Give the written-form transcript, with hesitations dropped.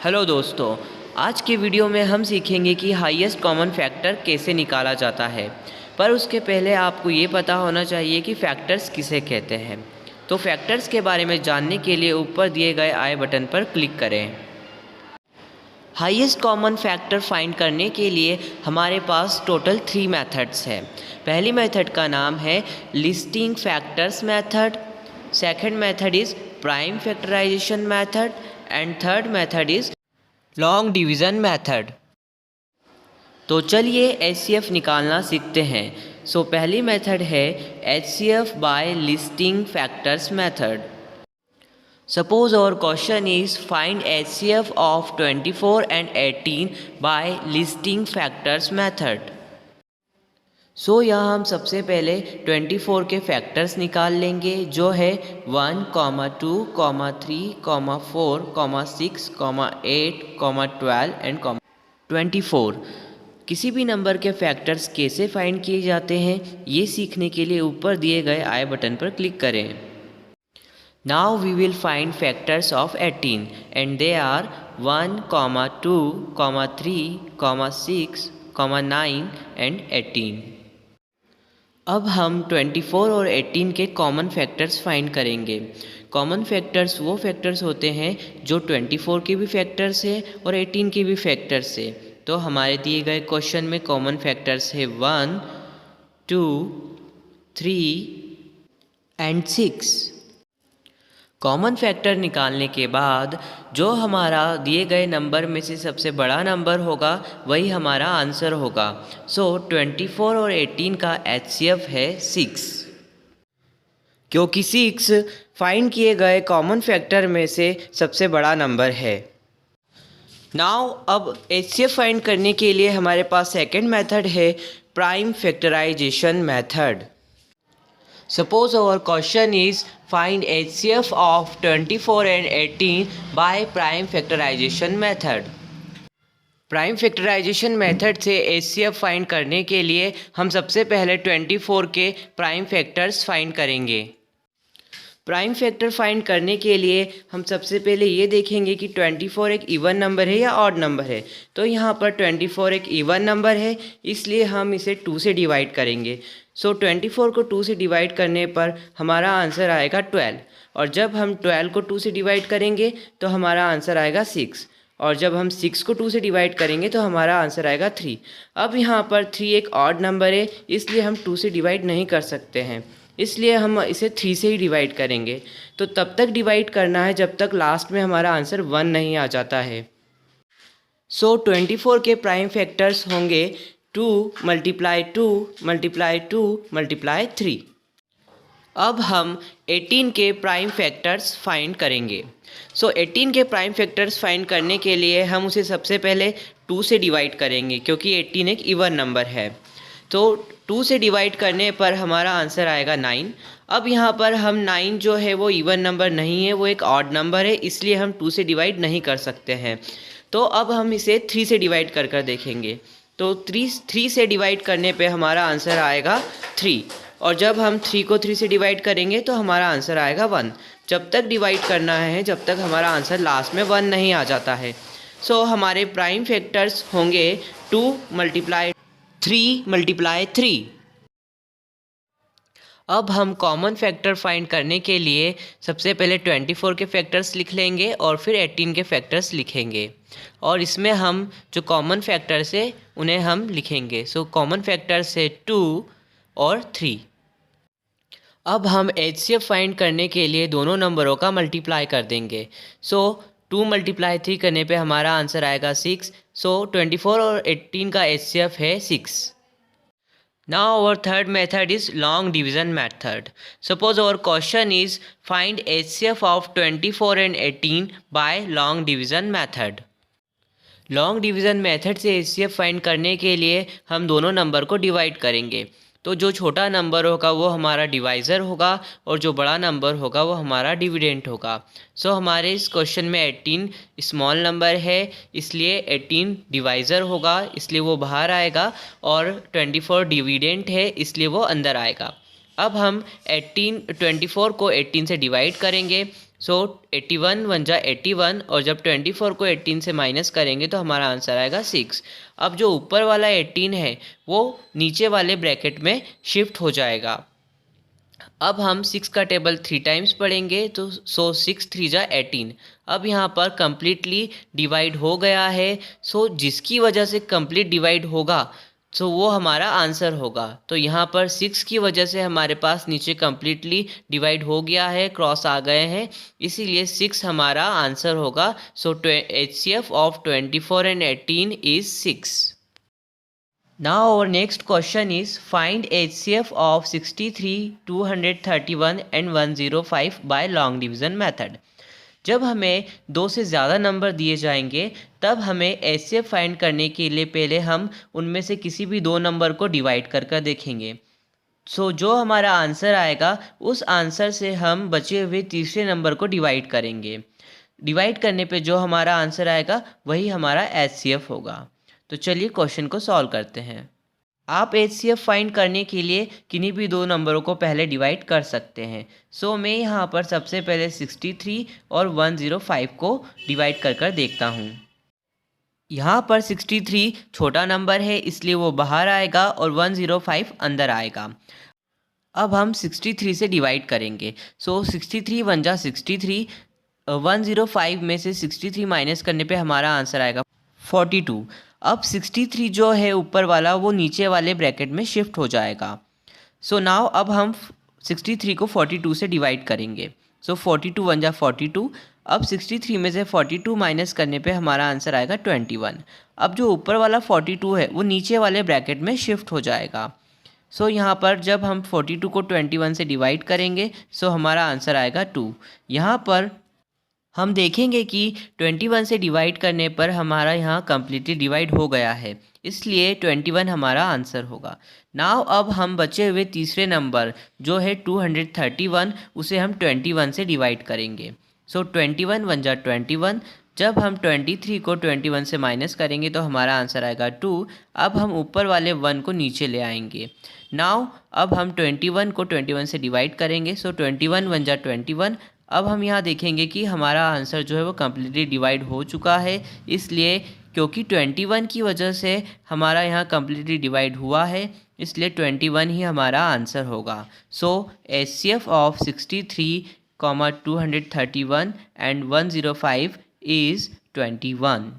Hello दोस्तों, आज के वीडियो में हम सीखेंगे कि हाईएस्ट कॉमन फैक्टर कैसे निकाला जाता है। पर उसके पहले आपको ये पता होना चाहिए कि फैक्टर्स किसे कहते हैं। तो फैक्टर्स के बारे में जानने के लिए ऊपर दिए गए आई बटन पर क्लिक करें। हाईएस्ट कॉमन फैक्टर फाइंड करने के लिए हमारे पास टोटल 3 मेथड्स हैं। पहली मेथड का नाम है listing factors method, second method is prime factorization method and third method is long division method. तो चलिए HCF निकालना सीखते हैं। पहली मेथड है HCF by listing factors method. Suppose our question is find HCF of 24 and 18 by listing factors method। यहाँ हम सबसे पहले 24 के फैक्टर्स निकाल लेंगे, जो है 1, 2, 3, 4, 6, 8, 12 एंड 24। किसी भी नंबर के फैक्टर्स कैसे फाइंड किए जाते हैं, ये सीखने के लिए ऊपर दिए गए आई बटन पर क्लिक करें। Now we will find factors of 18 and they are 1, 2, 3, 6, 9 and 18। अब हम 24 और 18 के कॉमन फैक्टर्स फाइंड करेंगे। कॉमन फैक्टर्स वो फैक्टर्स होते हैं जो 24 के भी फैक्टर्स है और 18 के भी फैक्टर्स है। तो हमारे दिए गए क्वेश्चन में कॉमन फैक्टर्स है 1, 2, 3 एंड 6। कॉमन फैक्टर निकालने के बाद जो हमारा दिए गए नंबर में से सबसे बड़ा नंबर होगा वही हमारा आंसर होगा। 24 और 18 का HCF है 6, क्योंकि 6 फाइंड किए गए कॉमन फैक्टर में से सबसे बड़ा नंबर है। नाउ अब HCF फाइंड करने के लिए हमारे पास सेकंड मेथड है prime factorization method. Suppose our question is find HCF of 24 and 18 by prime factorization method। Prime factorization method से HCF फाइंड करने के लिए हम सबसे पहले 24 के प्राइम फैक्टर्स फाइंड करेंगे। प्राइम फैक्टर फाइंड करने के लिए हम सबसे पहले ये देखेंगे कि 24 एक इवन नंबर है या ऑड नंबर है। तो यहाँ पर 24 एक इवन नंबर है, इसलिए हम इसे 2 से डिवाइड करेंगे। 24 को 2 से डिवाइड करने पर हमारा आंसर आएगा 12, और जब हम 12 को 2 से डिवाइड करेंगे तो हमारा आंसर आएगा 6, और जब हम 6 को 2 से डिवाइड करेंगे तो हमारा आंसर आएगा 3। अब यहाँ पर 3 एक ऑड नंबर है, इसलिए हम 2 से डिवाइड नहीं कर सकते हैं, इसलिए हम इसे 3 से ही डिवाइड करेंगे। तो तब तक डिवाइड करना है जब तक लास्ट में हमारा आंसर 1 नहीं आ जाता है। 24 के प्राइम फैक्टर्स होंगे 2 × 2 × 2 × 3। अब हम 18 के प्राइम फैक्टर्स फाइंड करेंगे। 18 के प्राइम फैक्टर्स फाइंड करने के लिए हम उसे सबसे पहले 2 से डिवाइड करेंगे, क्योंकि 18 एक इवन नंबर है। तो 2 से डिवाइड करने पर हमारा आंसर आएगा 9। अब यहाँ पर हम 9 जो है वो इवन नंबर नहीं है, वो एक ऑड नंबर है, इसलिए हम 2 से डिवाइड नहीं कर सकते हैं। तो अब हम इसे 3 से डिवाइड कर देखेंगे। तो 3 से डिवाइड करने पे हमारा आंसर आएगा 3, और जब हम 3 को 3 से डिवाइड करेंगे तो हमारा आंसर आएगा 1। जब तक डिवाइड करना है जब तक हमारा आंसर लास्ट में 1 नहीं आ जाता है। हमारे प्राइम फैक्टर्स होंगे 2 × 3 × 3। अब हम कॉमन फैक्टर फाइंड करने के लिए सबसे पहले 24 के फैक्टर्स लिख लेंगे और फिर 18 के फैक्टर्स लिखेंगे, और इसमें हम जो कॉमन फैक्टर्स है उन्हें हम लिखेंगे। कॉमन फैक्टर्स है 2 और 3। अब हम HCF फाइंड करने के लिए दोनों नंबरों का मल्टीप्लाई कर देंगे। 2 × 3 करने पे हमारा आंसर आएगा 6। 24 और 18 का HCF है 6। Now our third method is long division method। Suppose our question is find HCF of 24 and 18 by long division method। Long division method से HCF फाइंड करने के लिए हम दोनों नंबर को डिवाइड करेंगे। तो जो छोटा नंबर होगा वो हमारा डिवाइज़र होगा, और जो बड़ा नंबर होगा वो हमारा डिविडेंट होगा। हमारे इस क्वेश्चन में 18 स्मॉल नंबर है, इसलिए 18 डिवाइज़र होगा, इसलिए वो बाहर आएगा, और 24 डिविडेंट है, इसलिए वो अंदर आएगा। अब हम 24 को 18 से डिवाइड करेंगे। सो 81 वन जा 81 और जब 24 को 18 से माइनस करेंगे तो हमारा आंसर आएगा 6। अब जो ऊपर वाला 18 है वो नीचे वाले ब्रैकेट में शिफ्ट हो जाएगा। अब हम 6 का टेबल 3 टाइम्स पढ़ेंगे तो 6 3 जा 18। अब यहाँ पर कम्प्लीटली डिवाइड हो गया है। जिसकी वजह से कंप्लीट डिवाइड होगा वो हमारा आंसर होगा। तो यहाँ पर 6 की वजह से हमारे पास नीचे कम्प्लीटली डिवाइड हो गया है, क्रॉस आ गए हैं, इसीलिए 6 हमारा आंसर होगा। HCF of 24 and 18 is 6. Now our next question is find HCF of 63, 231 and 105 by long division method. जब हमें दो से ज़्यादा नंबर दिए जाएंगे तब हमें HCF फाइंड करने के लिए पहले हम उनमें से किसी भी दो नंबर को डिवाइड कर देखेंगे। जो हमारा आंसर आएगा उस आंसर से हम बचे हुए तीसरे नंबर को डिवाइड करेंगे। डिवाइड करने पे जो हमारा आंसर आएगा वही हमारा HCF होगा। तो चलिए क्वेश्चन को सॉल्व करते हैं। आप HCF फाइंड करने के लिए किन्हीं भी दो नंबरों को पहले डिवाइड कर सकते हैं। मैं यहाँ पर सबसे पहले 63 और 105 को डिवाइड कर देखता हूँ। यहाँ पर 63 छोटा नंबर है इसलिए वो बाहर आएगा और 105 अंदर आएगा। अब हम 63 से डिवाइड करेंगे। 63 वन जा 63, 105 में से 63 माइनस करने पे हमारा आंसर आएगा 42। अब 63 जो है ऊपर वाला वो नीचे वाले ब्रैकेट में शिफ्ट हो जाएगा। नाउ अब हम 63 को 42 से डिवाइड करेंगे। 42 वन जा 42। अब 63 में से 42 माइनस करने पे हमारा आंसर आएगा 21। अब जो ऊपर वाला 42 है वो नीचे वाले ब्रैकेट में शिफ्ट हो जाएगा। यहाँ पर जब हम 42 को 21 से डिवाइड करेंगे हमारा आंसर आएगा 2। यहाँ पर हम देखेंगे कि 21 से डिवाइड करने पर हमारा यहाँ कम्प्लीटली डिवाइड हो गया है, इसलिए 21 हमारा आंसर होगा। नाउ अब हम बचे हुए तीसरे नंबर जो है 231 उसे हम 21 से डिवाइड करेंगे। 21 वन जा 21। जब हम 23 को 21 से माइनस करेंगे तो हमारा आंसर आएगा 2। अब हम ऊपर वाले 1 को नीचे ले आएंगे। नाउ अब हम 21 को 21 से डिवाइड करेंगे। 21 वन जा 21। अब हम यहाँ देखेंगे कि हमारा आंसर जो है वो कम्प्लीटली डिवाइड हो चुका है, इसलिए क्योंकि 21 की वजह से हमारा यहाँ कम्प्लीटली डिवाइड हुआ है इसलिए 21 ही हमारा आंसर होगा। HCF of 63, 231 and 105 is 21.